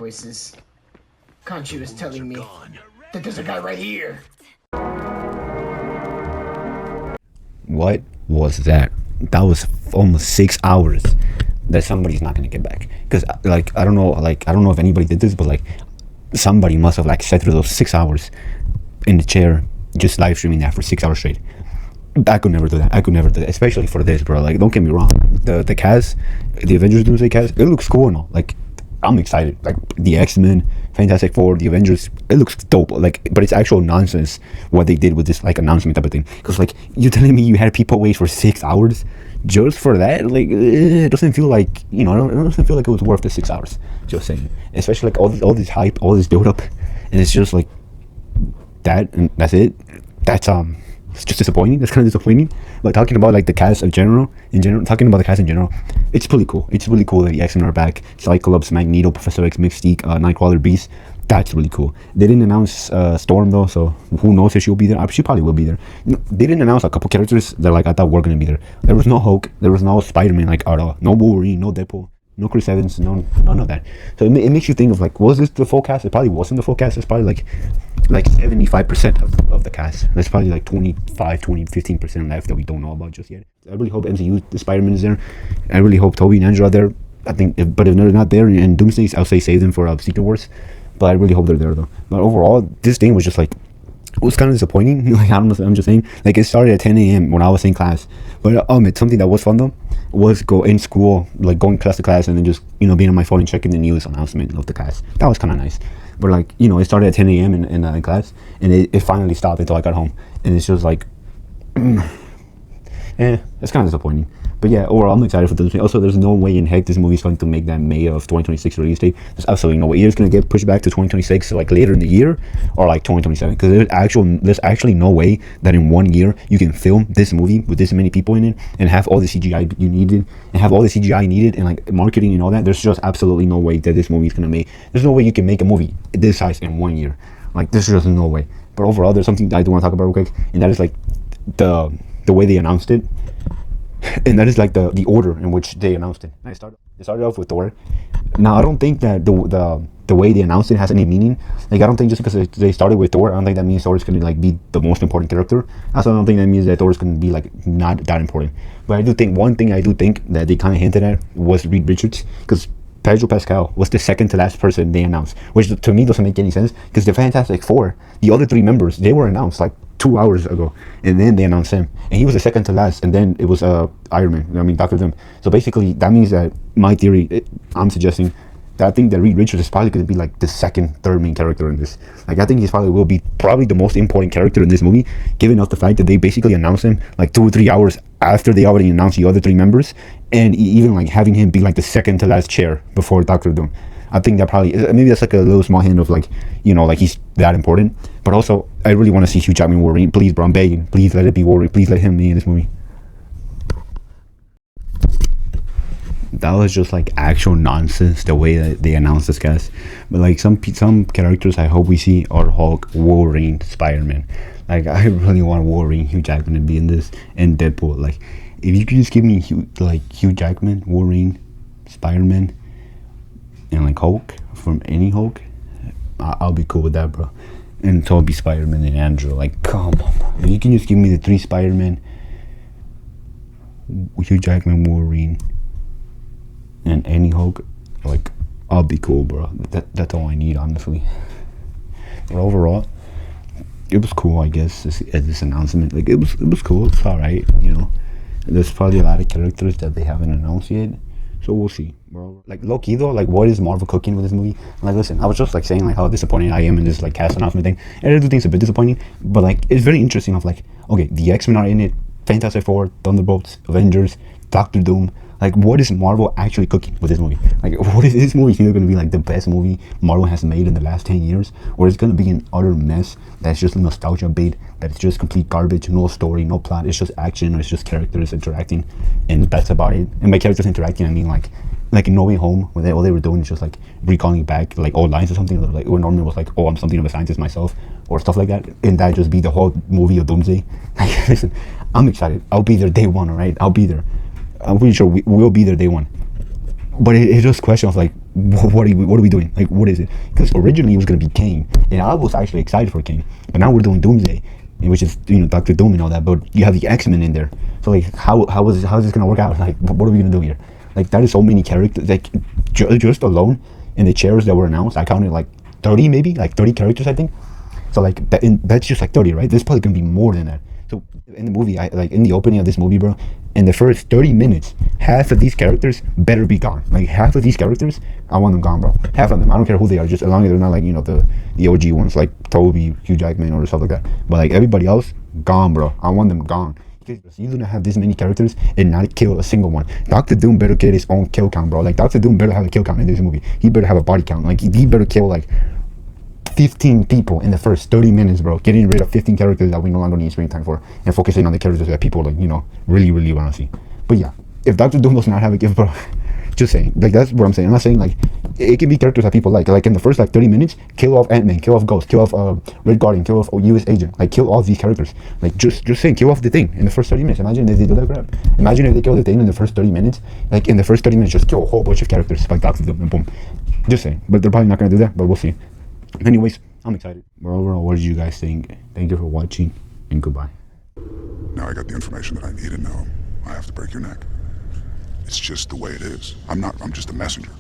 voices. Conchi was telling me that there's a guy right here. What was that? That was almost 6 hours that somebody's not gonna get back. Because I don't know if anybody did this, but like somebody must have like sat through those 6 hours in the chair just live streaming that for 6 hours straight. I could never do that. Especially for this, bro. Like, don't get me wrong. The cast, the Avengers Doomsday cast, it looks cool and all. Like, I'm excited. Like, the X-Men, Fantastic Four, the Avengers, it looks dope. Like, but it's actual nonsense what they did with this, like, announcement type of thing. Because, like, you're telling me you had people wait for 6 hours just for that? Like, it doesn't feel like, it doesn't feel like it was worth the 6 hours. Just saying. Especially, like, all this hype, all this build-up. And it's just, like, that, and that's it. That's, it's just disappointing. That's kind of disappointing. But talking about like the cast in general, it's pretty cool. It's really cool that the X-Men are back. Cyclops, Magneto, Professor X, Mystique, Nightcrawler, Beast. That's really cool. They didn't announce Storm though, so who knows if she'll be there. She probably will be there. They didn't announce a couple characters that like I thought were gonna be there. There was no Hulk. There was no Spider-Man like at all. No Wolverine. No Deadpool. No Chris Evans, none of that. So it makes you think of like, was this the full cast? It probably wasn't the full cast. It's probably like 75% of the cast. There's probably like 15% left that we don't know about just yet. I really hope MCU, the Spider-Man is there. I really hope Toby and Andrew are there. I think, but if they're not there in Doomsday, I'll say save them for Secret Wars. But I really hope they're there though. But overall, this thing was just like, it was kind of disappointing. Like, I'm just saying, like, it started at 10 a.m. when I was in class. But it's something that was fun though, was go in school, like going class to class, and then just being on my phone and checking the news announcement of the class. That was kind of nice. But like, it started at 10 a.m. in class, and it finally stopped until I got home. And it's just like, it's kind of disappointing. But yeah, overall, I'm excited for this. Also, there's no way in heck this movie's going to make that May of 2026 release date. There's absolutely no way. Either it's going to get pushed back to 2026, so like later in the year, or like 2027. Because there's actually no way that in 1 year you can film this movie with this many people in it and have all the CGI you needed and like marketing and all that. There's just absolutely no way that this movie's going to make. There's no way you can make a movie this size in 1 year. Like, there's just no way. But overall, there's something I do want to talk about real quick, and that is like the way they announced it. And that is like the order in which they announced it. It started off with Thor. Now, I don't think that the way they announced it has any meaning. Like, I don't think just because they started with Thor, I don't think that means Thor is going to like be the most important character. Also, I don't think that means that Thor is going to be like not that important. But I do think one thing I do think that they kind of hinted at was Reed Richards, because Pedro Pascal was the second to last person they announced, which to me doesn't make any sense, because the Fantastic Four, the other three members, they were announced like 2 hours ago, and then they announced him, and he was the second to last, and then it was Iron Man, Dr. Doom. So basically, that means that my theory, I'm suggesting that I think that Reed Richards is probably going to be like the third main character in this. Like, I think he will be the most important character in this movie, given the fact that they basically announced him like 2 or 3 hours after they already announced the other three members, and even like having him be like the second to last chair before Dr. Doom. I think that probably, maybe that's like a little small hint of like, like he's that important. But also, I really want to see Hugh Jackman Wolverine. Please, bro, I'm begging. Please let it be Wolverine. Please let him be in this movie. That was just like actual nonsense, the way that they announced this cast. But like some characters I hope we see are Hulk, Wolverine, Spider-Man. Like, I really want Wolverine, Hugh Jackman to be in this, and Deadpool. Like, if you could just give me Hugh Jackman, Wolverine, Spider-Man, and like Hulk, from any Hulk, I'll be cool with that, bro. And Toby, Spider-Man, and Andrew. Like, come on, bro. If you can just give me the 3 Spider-Man, Hugh Jackman, Wolverine, and any Hulk, like, I'll be cool, bro. That's all I need, honestly. But overall, it was cool, I guess, this announcement. Like, it was cool. It's alright, There's probably a lot of characters that they haven't announced yet. So we'll see, bro. Like, low-key though, like, what is Marvel cooking with this movie? Like, listen, I was just like saying like how disappointed I am in this like cast announcement thing. And I do think it's a bit disappointing, but like, it's very interesting of like, okay, the X-Men are in it, Fantastic Four, Thunderbolts, Avengers, Doctor Doom. Like, what is Marvel actually cooking with this movie? Like, what is this movie either going to be like the best movie Marvel has made in the last 10 years? Or it's going to be an utter mess that's just nostalgia bait, that's just complete garbage, no story, no plot, it's just action, or it's just characters interacting, and that's about it. And by characters interacting, I mean like in No Way Home, when all they were doing is just like recalling back like old lines or something, like when Norman was like, oh, I'm something of a scientist myself, or stuff like that, and that just be the whole movie of Doomsday. Like, listen, I'm excited. I'll be there day one, alright? I'll be there. I'm pretty sure we'll be there day one. But it's just a question of like, what are we doing? Like, what is it? Because originally it was gonna be Kane, and I was actually excited for Kane, but now we're doing Doomsday, which is Doctor Doom and all that. But you have the X-Men in there, so like how is this gonna work out? Like, what are we gonna do here? Like, that is so many characters. Like, just alone in the chairs that were announced, I counted like 30, maybe like 30 characters, I think. So like that's just like 30, right? There's probably gonna be more than that. So in the movie, in the opening of this movie, bro, in the first 30 minutes, half of these characters better be gone. Like, half of these characters, I want them gone, bro. Half of them. I don't care who they are, just as long as they're not like, the OG ones, like Toby, Hugh Jackman, or stuff like that. But like everybody else, gone, bro. I want them gone. Because you do not have this many characters and not kill a single one. Doctor Doom better get his own kill count, bro. Like, Doctor Doom better have a kill count in this movie. He better have a body count. Like, he better kill like 15 people in the first 30 minutes, bro. Getting rid of 15 characters that we no longer need screen time for, and focusing on the characters that people, like, really, really want to see. But yeah, if Doctor Doom does not have a gift, bro, just saying. Like, that's what I'm saying. I'm not saying, like, it can be characters that people like. Like, in the first, like, 30 minutes, kill off Ant-Man, kill off Ghost, kill off Red Guardian, kill off US Agent. Like, kill all these characters. Like, just saying, kill off the Thing in the first 30 minutes. Imagine if they do that crap. Imagine if they kill the Thing in the first 30 minutes. Like, in the first 30 minutes, just kill a whole bunch of characters, like Doctor Doom, and boom. Just saying. But they're probably not going to do that, but we'll see. Anyways, I'm excited. But overall, what did you guys think? Thank you for watching, and goodbye. Now I got the information that I need, and now I have to break your neck. It's just the way it is. I'm just a messenger.